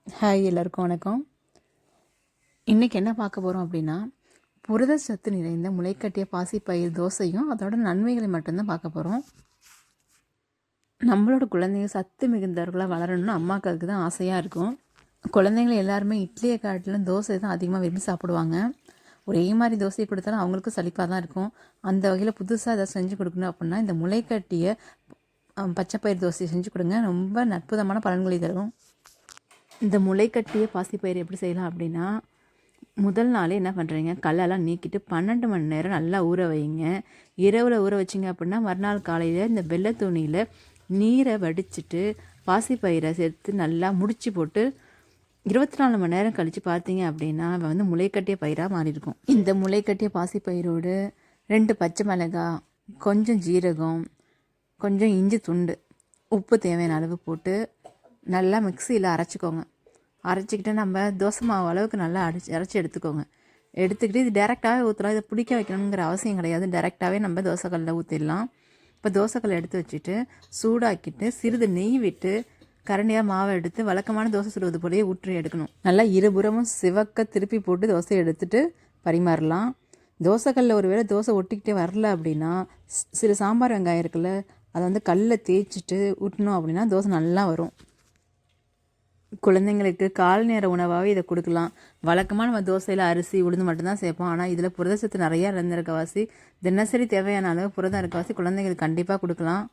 Hi, எல்லாருக்கும் வணக்கம். இன்றைக்கி என்ன பார்க்க போகிறோம் அப்படின்னா, புரதச்சத்து நிறைந்த முளைக்கட்டிய பாசிப்பயிர் தோசையும் அதோட நன்மைகளை மட்டும்தான் பார்க்க போகிறோம். நம்மளோட குழந்தைங்க சத்து மிகுந்தவர்களாக வளரணும்னு அம்மாக்களுக்கு தான் ஆசையாக இருக்கும். குழந்தைங்களை எல்லாருமே இட்லியை காட்டிலும் தோசை தான் அதிகமாக விரும்பி சாப்பிடுவாங்க. ஒரே மாதிரி தோசையை கொடுத்தாலும் அவங்களுக்கும் சலிப்பாக தான் இருக்கும். அந்த வகையில் புதுசாக எதாவது செஞ்சு கொடுக்கணும் அப்படின்னா இந்த முளைக்கட்டிய பச்சைப்பயிர் தோசையை செஞ்சு கொடுங்க. ரொம்ப அற்புதமான பலன்களை தரும். இந்த முளைக்கட்டிய பாசிப்பயிர் எப்படி செய்யலாம் அப்படின்னா, முதல் நாளே என்ன பண்ணுறீங்க, கல்லெல்லாம் நீக்கிட்டு 12 மணி நேரம் நல்லா ஊற வைங்க. இரவில் ஊற வச்சிங்க அப்படின்னா மறுநாள் காலையில் இந்த வெள்ளை துணியில் நீரை வடிச்சிட்டு பாசிப்பயிரை சேர்த்து நல்லா முடிச்சு போட்டு 24 மணி நேரம் கழித்து பார்த்தீங்க அப்படின்னா அவன் முளைக்கட்டிய பயிராக மாறியிருக்கும். இந்த முளைக்கட்டிய பாசிப்பயிரோடு 2 பச்சை மிளகாய், கொஞ்சம் ஜீரகம், கொஞ்சம் இஞ்சி துண்டு, உப்பு தேவையான அளவு போட்டு நல்லா மிக்சியில் அரைச்சிக்கோங்க. அரைச்சிக்கிட்டு நம்ம தோசை மாவு அளவுக்கு நல்லா அரைச்சி எடுத்துக்கோங்க. எடுத்துக்கிட்டு இது டேரெக்டாகவே ஊற்றலாம். இதை பிடிக்க வைக்கணுங்கிற அவசியம் கிடையாது. டேரெக்டாகவே நம்ம தோசைக்கல்லில் ஊற்றிடலாம். இப்போ தோசைக்கல்லை எடுத்து வச்சுட்டு சூடாக்கிட்டு சிறிது நெய் விட்டு கரண்டியாக மாவை எடுத்து வழக்கமான தோசை சுடுவது போலேயே ஊற்றி எடுக்கணும். நல்லா இருபுறமும் சிவக்க திருப்பி போட்டு தோசையை எடுத்துகிட்டு பரிமாறலாம். தோசைக்கல்லில் ஒரு வேளை தோசை ஒட்டிக்கிட்டே வரல அப்படின்னா சிறு சாம்பார் வெங்காயம் இருக்குல்ல, அதை கல்லில் தேய்ச்சிட்டு ஊட்டணும் அப்படின்னா தோசை நல்லா வரும். குழந்தைங்களுக்கு காலை நேர உணவாகவே இதை கொடுக்கலாம். வழக்கமாக நம்ம தோசையில் அரிசி உளுந்து மட்டும்தான் சேர்ப்போம். ஆனால் இதில் புரதச்சத்து நிறையா இருந்திருக்கவாசி தினசரி தேவையான அளவு புரதம் இருக்கவாசி குழந்தைங்களுக்கு கண்டிப்பாக கொடுக்கலாம்.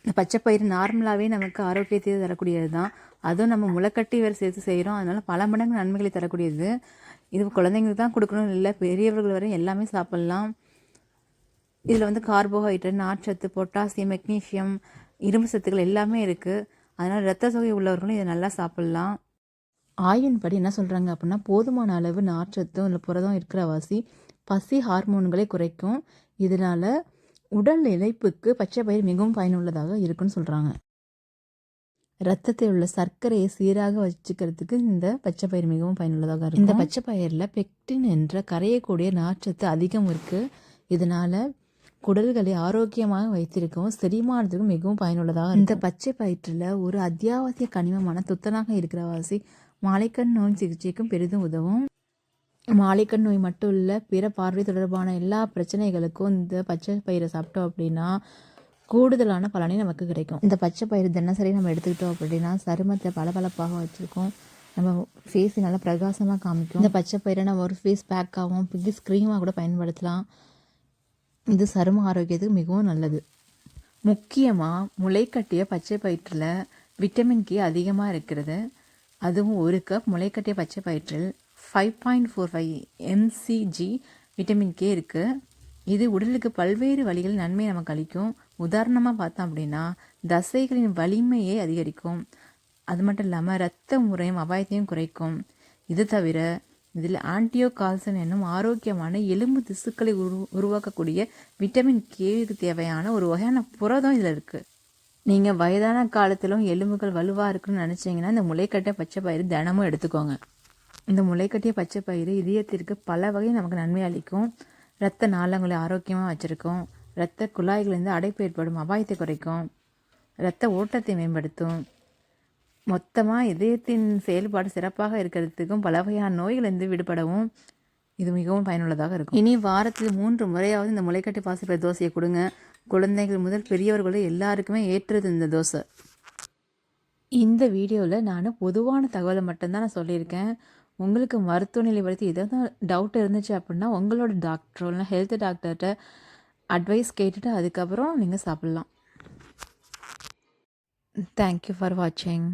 இந்த பச்சைப்பயிறு நார்மலாகவே நமக்கு ஆரோக்கியத்தை தரக்கூடியது தான். அதுவும் நம்ம முளைக்கட்டி வேறு சேர்த்து செய்கிறோம். அதனால் பல மடங்கு நன்மைகளை தரக்கூடியது. இது குழந்தைங்களுக்கு தான் கொடுக்கணும் இல்லை, பெரியவர்கள் வரை எல்லாமே சாப்பிட்லாம். இதில் கார்போஹைட்ரேட், நார்ச்சத்து, பொட்டாசியம், மெக்னீஷியம், இரும்பு சத்துக்கள் எல்லாமே இருக்குது. அதனால் இரத்த சோகை உள்ளவர்களும் இதை நல்லா சாப்பிட்லாம். ஆய்வின்படி என்ன சொல்கிறாங்க அப்படின்னா, போதுமான அளவு நார்ச்சத்தும் இல்லை புரதம் இருக்கிறவாசி பசி ஹார்மோன்களை குறைக்கும். இதனால் உடல் இழைப்புக்கு பச்சைப்பயிர் மிகவும் பயனுள்ளதாக இருக்குன்னு சொல்கிறாங்க. ரத்தத்தில் உள்ள சர்க்கரையை சீராக வச்சுக்கிறதுக்கு இந்த பச்சைப்பயிர் மிகவும் பயனுள்ளதாக இருக்கும். இந்த பச்சைப்பயிரில் பெக்டின் என்ற கரையக்கூடிய நார்ச்சத்து அதிகம் இருக்குது. இதனால் குடல்களை ஆரோக்கியமாக வைத்திருக்கவும் செரிமானத்துக்கும் மிகவும் பயனுள்ளதாக. இந்த பச்சை பயிற்றில் ஒரு அத்தியாவசிய கனிமமான துத்தனாக இருக்கிறவாசி மாலைக்கண் நோய் சிகிச்சைக்கும் பெரிதும் உதவும். மாலைக்கண் நோய் மட்டும் இல்லை, பிற பார்வை தொடர்பான எல்லா பிரச்சனைகளுக்கும் இந்த பச்சை பயிரை சாப்பிட்டோம் அப்படின்னா கூடுதலான பலனை நமக்கு கிடைக்கும். இந்த பச்சை பயிறு தினசரி நம்ம எடுத்துக்கிட்டோம் அப்படின்னா சருமத்தை பளபளப்பாக வச்சுருக்கோம். நம்ம ஃபேஸ் நல்லா பிரகாசமாக காமிக்கும். இந்த பச்சை பயிரை நம்ம ஒரு ஃபேஸ் பேக்காகவும் பிகிஸ் க்ரீமாக கூட பயன்படுத்தலாம். இது சரும ஆரோக்கியத்துக்கு மிகவும் நல்லது. முக்கியமாக முளைக்கட்டிய பச்சை பயிற்றில் விட்டமின் கே அதிகமாக இருக்கிறது. அதுவும் 1 கப் முளைக்கட்டிய பச்சை பயிற்றில் 5.45 mcg விட்டமின் கே இருக்குது. இது உடலுக்கு பல்வேறு வழிகளில் நன்மை நமக்கு அளிக்கும். உதாரணமாக பார்த்தோம் அப்படின்னா தசைகளின் வலிமையை அதிகரிக்கும். அது மட்டும் இல்லாமல் இரத்த முறையும் அபாயத்தையும் குறைக்கும். இது தவிர இதில் ஆன்டியோகால்சன் என்னும் ஆரோக்கியமான எலும்பு திசுக்களை உருவாக்கக்கூடிய விட்டமின் கேவுக்கு தேவையான ஒரு வகையான புரதம் இதில் இருக்குது. நீங்கள் வயதான காலத்திலும் எலும்புகள் வலுவாக இருக்குன்னு நினச்சிங்கன்னா இந்த முளைக்கட்டிய பச்சை பயிறு தினமும் எடுத்துக்கோங்க. இந்த முளைக்கட்டிய பச்சை பயிறு இதயத்திற்கு பல வகை நமக்கு நன்மை அளிக்கும். இரத்த நாளங்களை ஆரோக்கியமாக வச்சுருக்கும். இரத்த குழாய்களிலிருந்து அடைப்பு ஏற்படும் அபாயத்தை குறைக்கும். இரத்த ஓட்டத்தை மேம்படுத்தும். மொத்தமாக இதயத்தின் செயல்பாடு சிறப்பாக இருக்கிறதுக்கும் பல வகையான நோய்களிலிருந்து விடுபடவும் இது மிகவும் பயனுள்ளதாக இருக்கும். இனி வாரத்தில் 3 முறையாவது இந்த முளைக்கட்டி பாசிப்பயிர் தோசையை கொடுங்க. குழந்தைகள் முதல் பெரியவர்களும் எல்லாருக்குமே ஏற்றது இந்த தோசை. இந்த வீடியோவில் நான் பொதுவான தகவலை மட்டும்தான் நான் சொல்லியிருக்கேன். உங்களுக்கு மருத்துவ நிலை பற்றி ஏதாவது டவுட் இருந்துச்சு அப்படின்னா உங்களோட டாக்டரோ இல்லை ஹெல்த் டாக்டர்கிட்ட அட்வைஸ் கேட்டுட்டு அதுக்கப்புறம் நீங்கள் சாப்பிட்லாம். தேங்க்யூ ஃபார் வாட்சிங்.